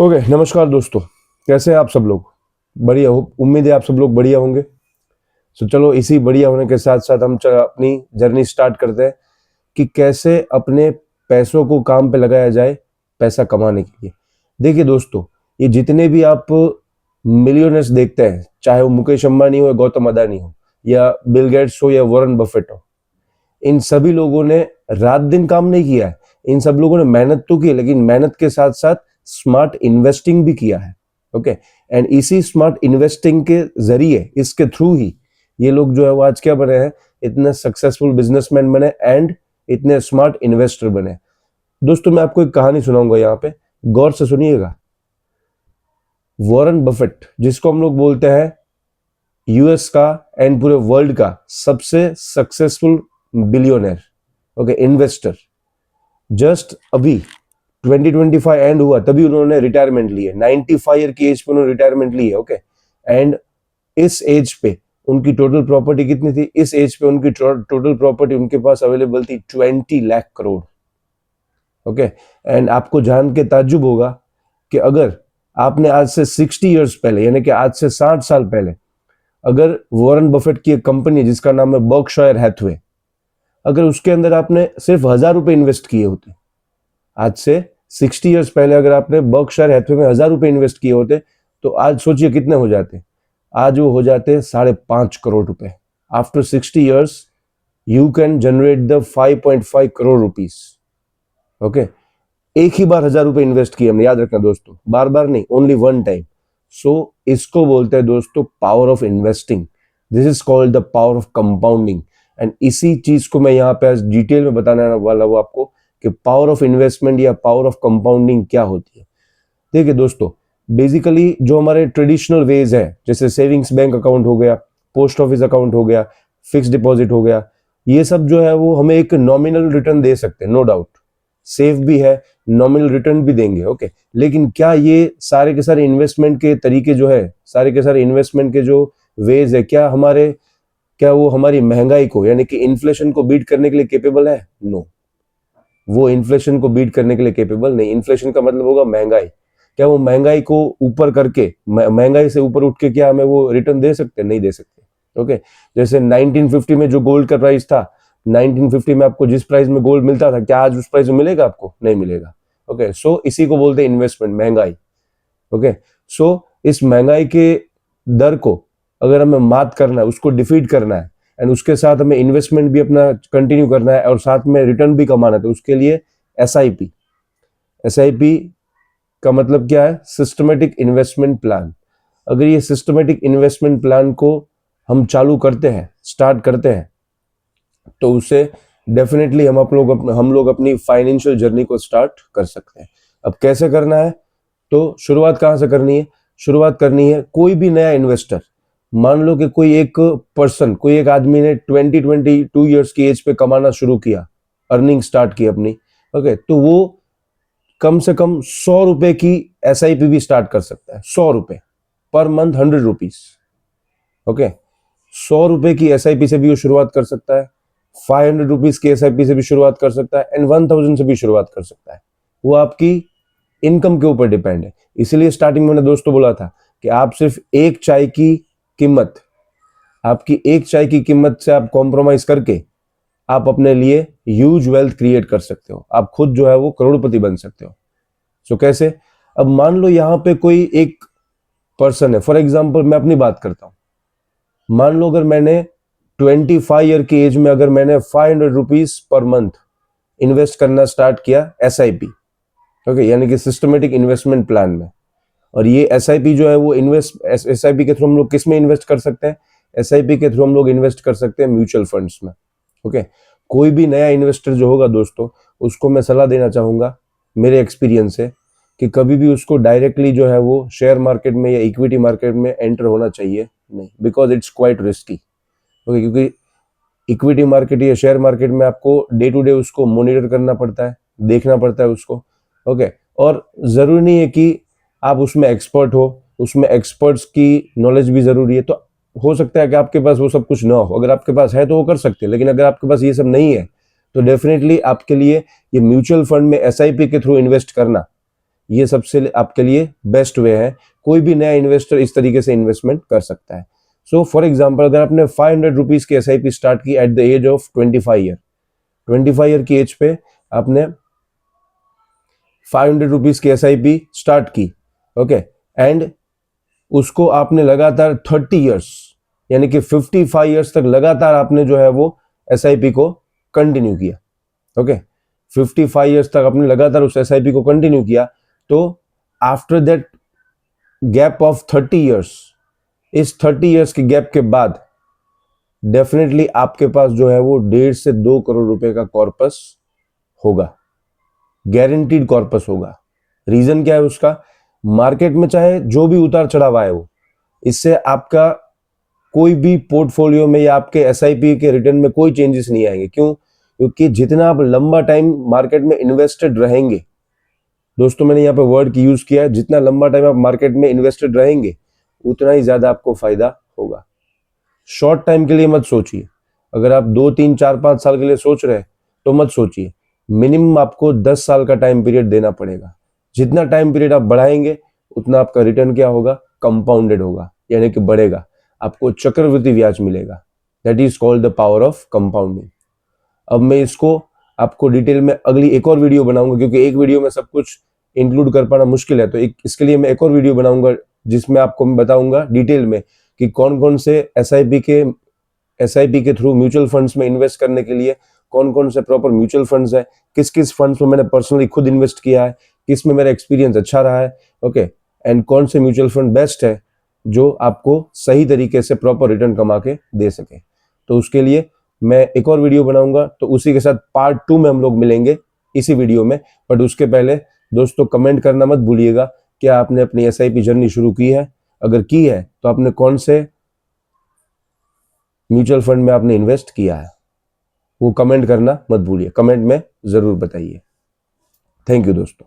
Okay नमस्कार दोस्तों, कैसे हैं आप सब लोग। बढ़िया हो, उम्मीद है आप सब लोग बढ़िया होंगे। सो चलो इसी बढ़िया होने के साथ साथ हम अपनी जर्नी स्टार्ट करते हैं कि कैसे अपने पैसों को काम पे लगाया जाए पैसा कमाने के लिए। देखिए दोस्तों, ये जितने भी आप मिलियनर्स देखते हैं, चाहे वो मुकेश अंबानी हो या गौतम अदानी हो या बिल गेट्स हो या वॉरेन बफेट हो, इन सभी लोगों ने रात दिन काम नहीं किया है। इन सब लोगों ने मेहनत तो की, लेकिन मेहनत के साथ साथ स्मार्ट इन्वेस्टिंग भी किया है। ओके, एंड इसी स्मार्ट इन्वेस्टिंग के जरिए, इसके थ्रू ही ये लोग जो है वो आज क्या बने हैं, इतने सक्सेसफुल बिजनेसमैन बने एंड इतने स्मार्ट इन्वेस्टर बने। दोस्तों मैं आपको एक कहानी सुनाऊंगा, यहाँ पे गौर से सुनिएगा। वॉरेन बफेट, जिसको हम लोग बोलते हैं यूएस का एंड पूरे वर्ल्ड का सबसे successful billionaire, okay, investor, just अभी 2025 एंड हुआ तभी उन्होंने रिटायरमेंट ली है। 95 ईयर की एज पे उन्होंने रिटायरमेंट ली है। ओके, एंड इस एज पे उनकी टोटल प्रॉपर्टी कितनी थी? इस एज पे उनकी टोटल प्रॉपर्टी उनके पास अवेलेबल थी 20 लाख करोड़। ओके, एंड आपको जान के ताज्जुब होगा कि अगर आपने आज से 60 ईयर्स पहले, यानी कि आज से 60 साल पहले, अगर वॉरेन बफेट की एक कंपनी जिसका नाम है बर्कशायर हैथवे, अगर उसके अंदर आपने सिर्फ 1000 रुपए इन्वेस्ट किए होते, आज से 60 ईयर्स पहले अगर आपने बर्कशायर हैथवे में 1000 रुपए इन्वेस्ट किए होते, तो आज सोचिए कितने हो जाते। आज वो हो जाते 5.5 करोड़ रुपए। After 60 years you can generate the 5.5 crore rupees. Okay, एक ही बार 1000 रुपए इन्वेस्ट किए हमने, याद रखना दोस्तों, बार बार नहीं, ओनली वन टाइम। सो इसको बोलते हैं दोस्तों power of investing. This is called the power of compounding. And इसी चीज को मैं यहाँ पे आज डिटेल में बताने वाला हूँ आपको कि पावर ऑफ इन्वेस्टमेंट या पावर ऑफ कंपाउंडिंग क्या होती है। देखिए दोस्तों, बेसिकली जो हमारे ट्रेडिशनल वेज है, जैसे सेविंग्स बैंक अकाउंट हो गया, पोस्ट ऑफिस अकाउंट हो गया, फिक्स डिपॉजिट हो गया, ये सब जो है वो हमें एक नॉमिनल रिटर्न दे सकते हैं, नो डाउट, सेफ भी है, नॉमिनल रिटर्न भी देंगे। ओके, लेकिन क्या ये सारे के सारे इन्वेस्टमेंट के तरीके जो है, सारे के सारे इन्वेस्टमेंट के जो वेज है, क्या वो हमारी महंगाई को, यानी कि इन्फ्लेशन को बीट करने के लिए केपेबल है? नो, वो इन्फ्लेशन को बीट करने के लिए केपेबल नहीं। इन्फ्लेशन का मतलब होगा महंगाई। क्या वो महंगाई को ऊपर करके, महंगाई से ऊपर उठ के क्या हमें वो रिटर्न दे सकते? नहीं दे सकते। ओके, जैसे 1950 में जो गोल्ड का प्राइस था, 1950 में आपको जिस प्राइस में गोल्ड मिलता था, क्या आज उस प्राइस में मिलेगा? आपको नहीं मिलेगा। ओके, सो इसी को बोलते हैं इन्वेस्टमेंट, महंगाई। ओके, सो इस महंगाई के दर को अगर हमें मात करना है, उसको डिफीट करना है, एंड उसके साथ हमें इन्वेस्टमेंट भी अपना कंटिन्यू करना है और साथ में रिटर्न भी कमाना है, तो उसके लिए एसआईपी। एसआईपी का मतलब क्या है? Systematic investment plan. अगर ये सिस्टमेटिक इन्वेस्टमेंट प्लान को हम चालू करते हैं, स्टार्ट करते हैं, तो उससे डेफिनेटली हम लोग अपनी फाइनेंशियल जर्नी को स्टार्ट कर सकते हैं। अब कैसे करना है? तो शुरुआत कहाँ से करनी है? शुरुआत करनी है, कोई भी नया इन्वेस्टर, मान लो कि कोई एक आदमी ने 22 ईयर्स की एज पे कमाना शुरू किया, अर्निंग स्टार्ट की अपनी। ओके, तो वो कम से कम 100 रुपए की एसआईपी भी स्टार्ट कर सकता है। 100 रुपए पर मंथ, 100 रुपीज। ओके, 100 रुपए की एसआईपी से भी वो शुरुआत कर सकता है, 500 रुपीज की एसआईपी से भी शुरुआत कर सकता है, एंड 1000 से भी शुरुआत कर सकता है। वो आपकी इनकम के ऊपर डिपेंड है। इसीलिए स्टार्टिंग में मैंने दोस्तों बोला था कि आप सिर्फ एक चाय की कीमत, आपकी एक चाय की कीमत से आप कॉम्प्रोमाइज करके आप अपने लिए ह्यूज वेल्थ क्रिएट कर सकते हो। आप खुद जो है वो करोड़पति बन सकते हो। सो कैसे? अब मान लो यहाँ पे कोई एक पर्सन है, फॉर एग्जाम्पल मैं अपनी बात करता हूं। मान लो अगर मैंने 25 ईयर की एज में अगर मैंने 500 रुपीज पर मंथ इन्वेस्ट करना स्टार्ट किया एसआईपी, ओके, यानी कि सिस्टमेटिक इन्वेस्टमेंट प्लान में। और ये एसआईपी जो है वो एसआईपी के थ्रू हम लोग किस में इन्वेस्ट कर सकते हैं? एसआईपी के थ्रू हम लोग इन्वेस्ट कर सकते हैं म्यूचुअल फंड्स में। ओके, कोई भी नया इन्वेस्टर जो होगा दोस्तों, उसको मैं सलाह देना चाहूंगा मेरे एक्सपीरियंस से कि कभी भी उसको डायरेक्टली जो है वो शेयर मार्केट में या इक्विटी मार्केट में एंटर होना चाहिए नहीं, because it's quite risky. Okay, क्योंकि इक्विटी मार्केट या शेयर मार्केट में आपको डे टू डे उसको मॉनिटर करना पड़ता है, देखना पड़ता है उसको। ओके, और जरूरी नहीं है कि आप उसमें एक्सपर्ट हो, उसमें एक्सपर्ट्स की नॉलेज भी जरूरी है। तो हो सकता है कि आपके पास वो सब कुछ ना हो, अगर आपके पास है तो वो कर सकते हैं, लेकिन अगर आपके पास ये सब नहीं है तो डेफिनेटली आपके लिए ये म्यूचुअल फंड में एसआईपी के थ्रू इन्वेस्ट करना ये सबसे आपके लिए बेस्ट वे है। कोई भी नया इन्वेस्टर इस तरीके से इन्वेस्टमेंट कर सकता है। सो फॉर एग्जाम्पल, अगर आपने 500 रुपीज की SIP स्टार्ट की at the age of 25 year की एज पे आपने 500 रुपीज की SIP स्टार्ट की, ओके, एंड उसको आपने लगातार 30 ईयर्स यानी कि 55 ईयर्स तक लगातार आपने जो है वो SIP को कंटिन्यू किया, ओके, 55 ईयर्स तक आपने लगातार उस SIP को कंटिन्यू किया, तो after that gap of 30 years, इस 30 ईयर्स के गैप के बाद डेफिनेटली आपके पास जो है वो 1.5 से 2 करोड़ रुपए का कॉर्पस होगा, गारंटीड कॉर्पस होगा। रीजन क्या है उसका? मार्केट में चाहे जो भी उतार चढ़ाव आए हो, इससे आपका कोई भी पोर्टफोलियो में या आपके SIP के रिटर्न में कोई चेंजेस नहीं आएंगे। क्यों? क्योंकि जितना आप लंबा टाइम मार्केट में इन्वेस्टेड रहेंगे, दोस्तों मैंने यहाँ पे वर्ड की यूज किया है, जितना लंबा टाइम आप मार्केट में इन्वेस्टेड रहेंगे उतना ही ज्यादा आपको फायदा होगा। शॉर्ट टाइम के लिए मत सोचिए। अगर आप 2, 3, 4, 5 साल के लिए सोच रहे हैं तो मत सोचिए। मिनिमम आपको 10 साल का टाइम पीरियड देना पड़ेगा। जितना टाइम पीरियड आप बढ़ाएंगे उतना आपका रिटर्न क्या होगा? कंपाउंडेड होगा, यानी कि बढ़ेगा, आपको चक्रवृद्धि ब्याज मिलेगा। That is called the power of compounding. अब मैं इसको आपको डिटेल में अगली एक और वीडियो बनाऊंगा, क्योंकि एक वीडियो में सब कुछ इंक्लूड कर पाना मुश्किल है, तो इसके लिए मैं एक और वीडियो बनाऊंगा जिसमें आपको मैं बताऊंगा डिटेल में कि कौन कौन से SIP के थ्रू म्यूचुअल फंड्स में इन्वेस्ट करने के लिए कौन कौन से प्रॉपर म्यूचुअल फंड्स है, किस किस फंड्स में मैंने पर्सनली खुद इन्वेस्ट किया है, किस में मेरा एक्सपीरियंस अच्छा रहा है, ओके, एंड कौन से म्यूचुअल फंड बेस्ट है जो आपको सही तरीके से प्रॉपर रिटर्न कमा के दे सके। तो उसके लिए मैं एक और वीडियो बनाऊंगा, तो उसी के साथ पार्ट 2 में हम लोग मिलेंगे इसी वीडियो में। बट उसके पहले दोस्तों कमेंट करना मत भूलिएगा, क्या आपने अपनी SIP जर्नी शुरू की है? अगर की है तो आपने कौन से म्यूचुअल फंड में आपने इन्वेस्ट किया है, वो कमेंट करना मत भूलिए, कमेंट में जरूर बताइए। थैंक यू दोस्तों।